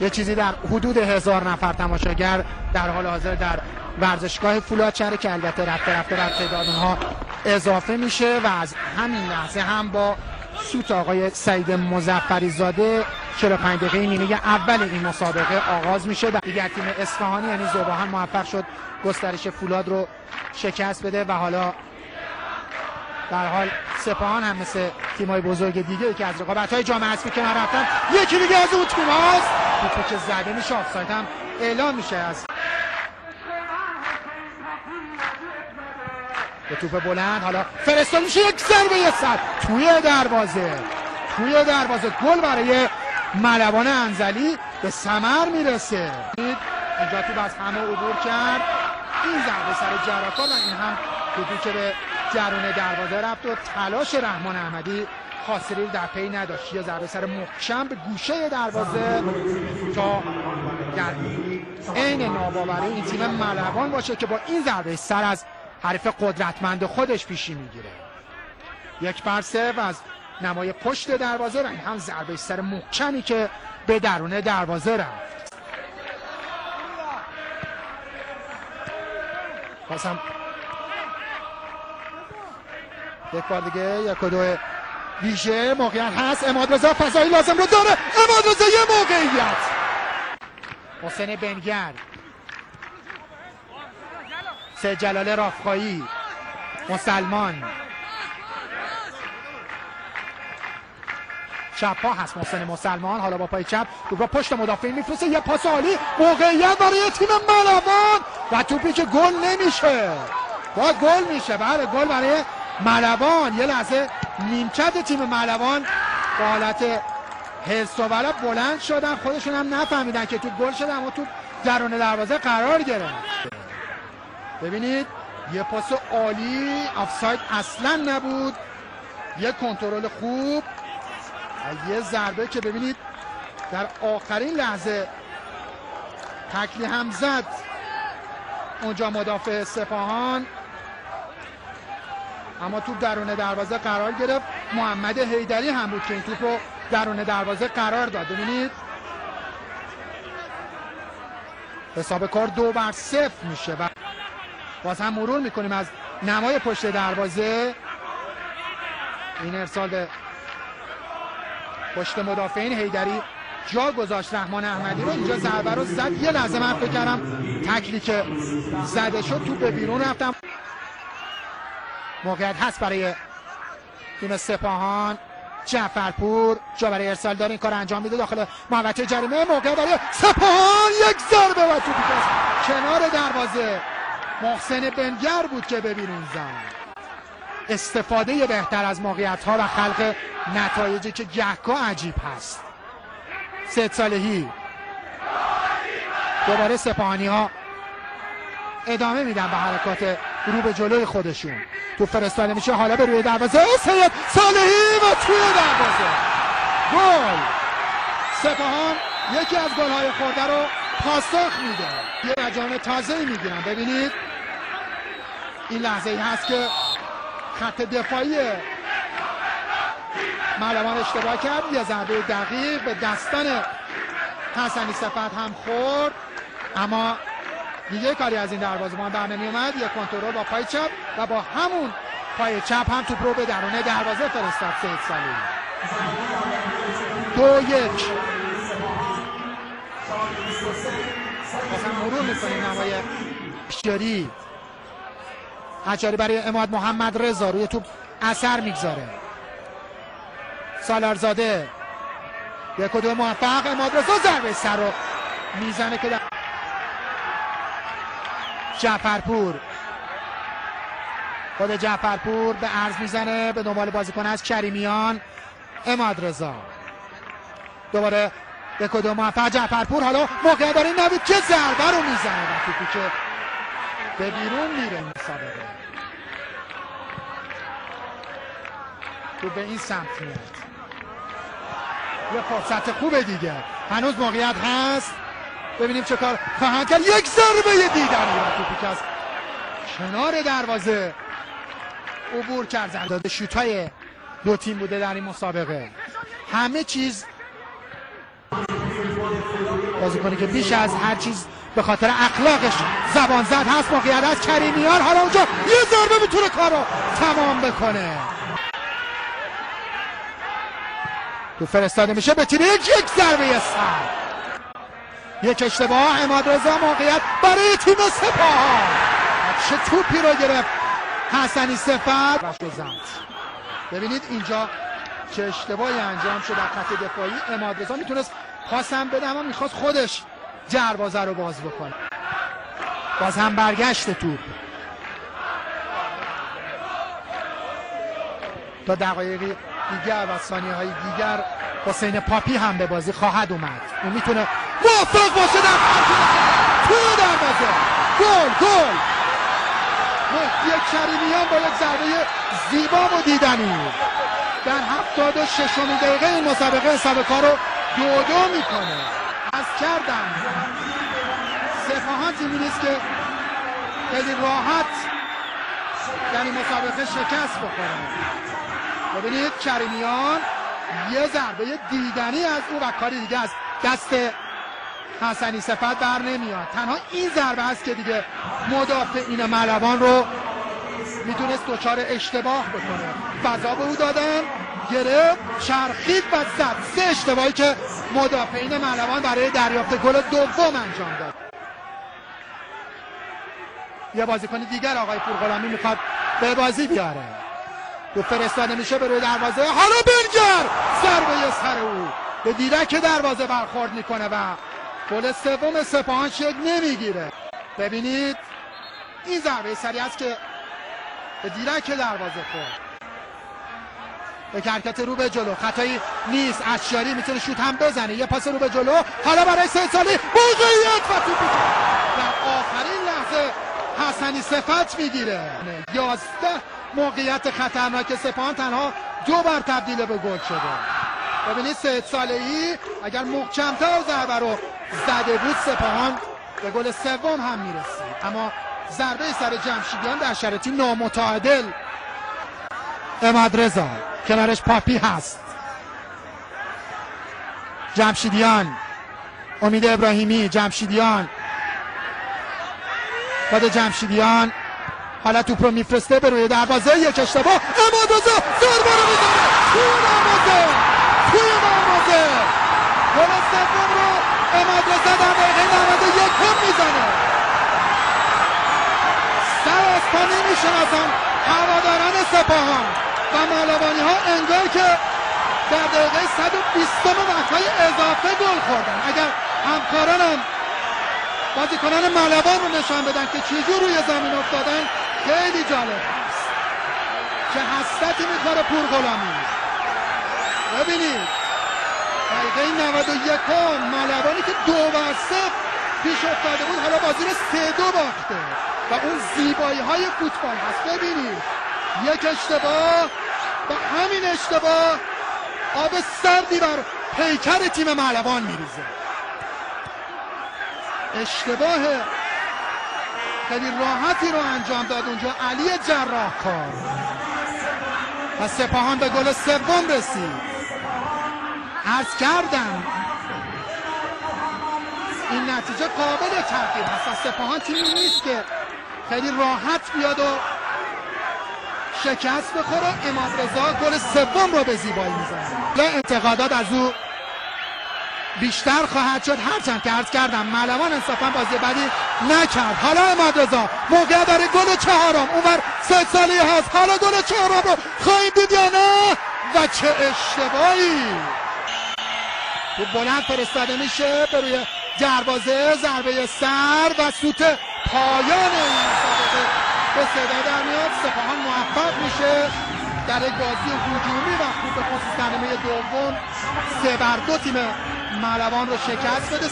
یه چیزی در حدود 1000 نفر تماشاگر در حال حاضر در ورزشگاه فولادچره که البته رفته بر تعداد اونها اضافه میشه و از همین لحظه هم با سوت آقای سعید مظفری زاده 45 دقیقه نیمه اول این مسابقه آغاز میشه. دیگر تیم اصفهانی یعنی ذوباهن موفق شد گسترش فولاد رو شکست بده و حالا در حال سپاهان هم مثل تیم‌های بزرگ دیگه که از رقابت‌های جام حذفی کنار رفتن یکی دیگه از اون تیم‌هاست. توپی که زده میشه آفساید هم اعلام میشه. از به توپ بلند حالا فرستاده میشه یک ضربه سر توی دروازه گل برای ملوان انزلی به ثمر میرسه. اینجا توپ از همه عبور کرد، این ضربه سر جراکا و این هم توپی که به درون دروازه رفت و تلاش رحمان احمدی خاصی در پی نداشت. یه ضربه سر محکم به گوشه دروازه تا در عین ناباوری این تیم ملوان باشه که با این ضربه سر از حریف قدرتمند خودش پیشی میگیره. 1-0 از نمای پشت دروازه و این هم ضربه سر محکمی که به درون دروازه رفت. بازم یک بار دیگه 1-2 ویژه موقعیت هست. امادرضا فضایی لازم رو داره. امادرضا یه موقعیت. حسین بنگر، سید جلال رافقایی، مسلمان چپ ها هست. محسن مسلمان حالا با پای چپ توپ را پشت مدافعین میفرسته. یه پاس عالی، موقعیت برای تیم ملوان و توپی که گل نمیشه. با گل میشه. بله گل برای ملوان. یه لحظه نیمکت تیم ملوان با حالت حس و ولا بلند شدن، خودشون هم نفهمیدن که توپ گل شده اما توپ درون دروازه قرار گرفت. ببینید یه پاس عالی، آفساید اصلا نبود، یه کنترل خوب، یه ضربه که ببینید در آخرین لحظه تکلی هم زد اونجا مدافع سپاهان اما توپ درون دروازه قرار گرفت. محمد حیدری هم بود که این توپ رو درون دروازه قرار داد. ببینید حساب کار 2-0 میشه و باز هم مرور میکنیم از نمای پشت دروازه. این ارسال به پشت مدافعین، حیدری جا گذاشت رحمان احمدی رو، اینجا ضربه رو زد. یه لحظه من فکر کردم تکلی که زده شد توپ به بیرون رفتم. موقعیت هست برای تیم سپاهان. جعفرپور جا برای ارسال داره، این کار انجام میده داخل محوطه جریمه. موقعیت برای سپاهان، یک ضربه و توپی که کنار دروازه محسن بنگر بود که به بیرون زد. استفاده بهتر از موقعیت‌ها و خلق نتایجی که گهگاه عجیب هست. سید صالحی دوباره سپاهانی‌ها ادامه میدن به حرکات رو به جلوی خودشون. تو فرستاده میشه حالا به روی دروازه سید صالحی و توی دروازه گل. سپاهان یکی از گل‌های خورده رو پاسخ میده. یه هجمات تازه‌ای میگیرن. ببینید این لحظه‌ای هست که خط دفاعی ملوان اشتباه کرد. یه ضربه دقیق به دستان حسنی صفت هم خورد اما دیگه کاری از این دروازه‌بان بر نمی اومد. یه کنترل با پای چپ و با همون پای چپ هم توپ رو به درون دروازه فرستاد سید صالحی. 2-1. مثلا مرور می‌کنیم نمای حجاری برای اماد محمد رضا روی توپ اثر میگذاره. سالارزاده 1-2 موفق. اماد رضا ضربه سر رو میزنه که جعفرپور، خود جعفرپور به عرض میزنه به دنبال بازیکن از کریمیان. اماد رضا دوباره 1-2 موفق. جعفرپور حالا موقع داره نوید که ضربه رو میزنه و توپی که به بیرون میره. مسابقه تو به این سمت میاد. یه فرصت خوبه دیگه، هنوز موقعیت هست. ببینیم چه کار خواهند کرد. یک ضربه دیدنی و توپی که از کنار دروازه عبور کرد. داده شوت‌های دو تیم بوده در این مسابقه. همه چیز بازیکنی که بیش از هر چیز به خاطر اخلاقش زبان زد هست. موقعیت از کریمیان، حالا اونجا یه ضربه میتونه کارو تمام بکنه. تو فرستاده میشه به تیر یک ضربه سر. یک اشتباه عمادرضا، موقعیت برای تیم سپاهان. چه توپی رو گرفت حسنی صفت. ببینید اینجا چه اشتباهی انجام شد در خط دفاعی. عمادرضا میتونست پاسم بده اما میخواست خودش دروازه رو باز بکنه. باز هم برگشت توپ. تا دقایقی دیگر و ثانیه های دیگر حسین پاپی هم به بازی خواهد اومد. اون میتونه موفق باشه در توی دروازه. گل مهدی کریمیان با یک ضربه زیبا و دیدنی در 76 دقیقه این مسابقه حساب کار رو 2-2 میکنه. از کردن سپاهان تیمی نیست که خیلی راحت در این مسابقه شکست بخوره. ببینید کریمیان یه ضربه دیدنی از او و کاری دیگه از دست حسنی صفت بر نمیاد. تنها این ضربه است که دیگه مدافعین ملوان رو میتونست دچار اشتباه بکنه. فضا به او دادن، گرفت، چرخید و زد. سه اشتباهی که مدافعین ملوان برای دریافت گل دوم انجام داد. یه بازیکن دیگر آقای پورغلامی میخواد به بازی بیاره. تو فرستاده میشه به روی دروازه، حالا بنگر ضربه سر او به دیرک دروازه برخورد میکنه و گل سوم سپاهان شکل نمیگیره. ببینید این ضربه سری است که به دیرک دروازه خورد. به حرکت رو به جلو، خطایی نیست. اشاری میتونه شوت هم بزنه. یه پاس رو به جلو، حالا برای سید سالی موقعیت و توپی در آخرین لحظه حسنی صفت میگیره. 11 موقعیت خطرناک سپاهان تنها 2 بار تبدیل به گل شده. ببینید سید صالحی اگر محکم‌تر ضربه رو زده بود سپاهان به گل سوم هم میرسید، اما ضربه سر جمشیدیان در شرایطی نامتعادل. عمادرضا کنارش پاپی هست. جمشیدیان، امید ابراهیمی، جمشیدیان، بعد جمشیدیان حالا توپ رو میفرسته به روی دروازه. یک اشتباه، عمادرضا ضربه رو میزنه توی دروازه. گل سوم رو عمادرضا در دقیقه 91 میزنه. سر از پا نمیشناسن هواداران سپاهان و مالوانی ها، انگار که در دقیقه 120 وقتهای اضافه گل خوردن. اگر همکارانم بازیکنان ملوان رو نشان بدن که چجور روی زمین افتادن خیلی جالب است. چه حسرتی میخوره پورغلامی. ببینید دقیقه 91 ملوانی که 2-0 پیش افتاده بود حالا بازی رو 3-2 باخته و اون زیبایی های فوتبال هست. ببینید یک اشتباه و همین اشتباه آب سردی بر پیکر تیم ملوان میریزه. اشتباه خیلی راحتی رو انجام داد اونجا علی جراحکار و سپاهان به گل سوم رسید. عرض کردم این نتیجه قابل تغییر هست و سپاهان تیمی نیست که خیلی راحت بیاد و شکست بخوره. عمادرضا گل سوم رو به زیبایی میزنه. انتقادات از او بیشتر خواهد شد، هرچند که عرض کردم ملوان انصافا بازی بدی نکرد. حالا عمادرضا موقع برای گل چهارم، اونور سید صالحی هست، حالا گل چهارم رو خواهیم دید یا نه؟ و چه اشتباهی تو بلند فرستاده میشه به روی دروازه. ضربه سر و سوت پایان این مسابقه به صدا در میاد. سپاهان موفق میشه در یک بازی هجومی و خوب به خصوص نیمه دوم 3-2 تیم ملوان رو شکست بده.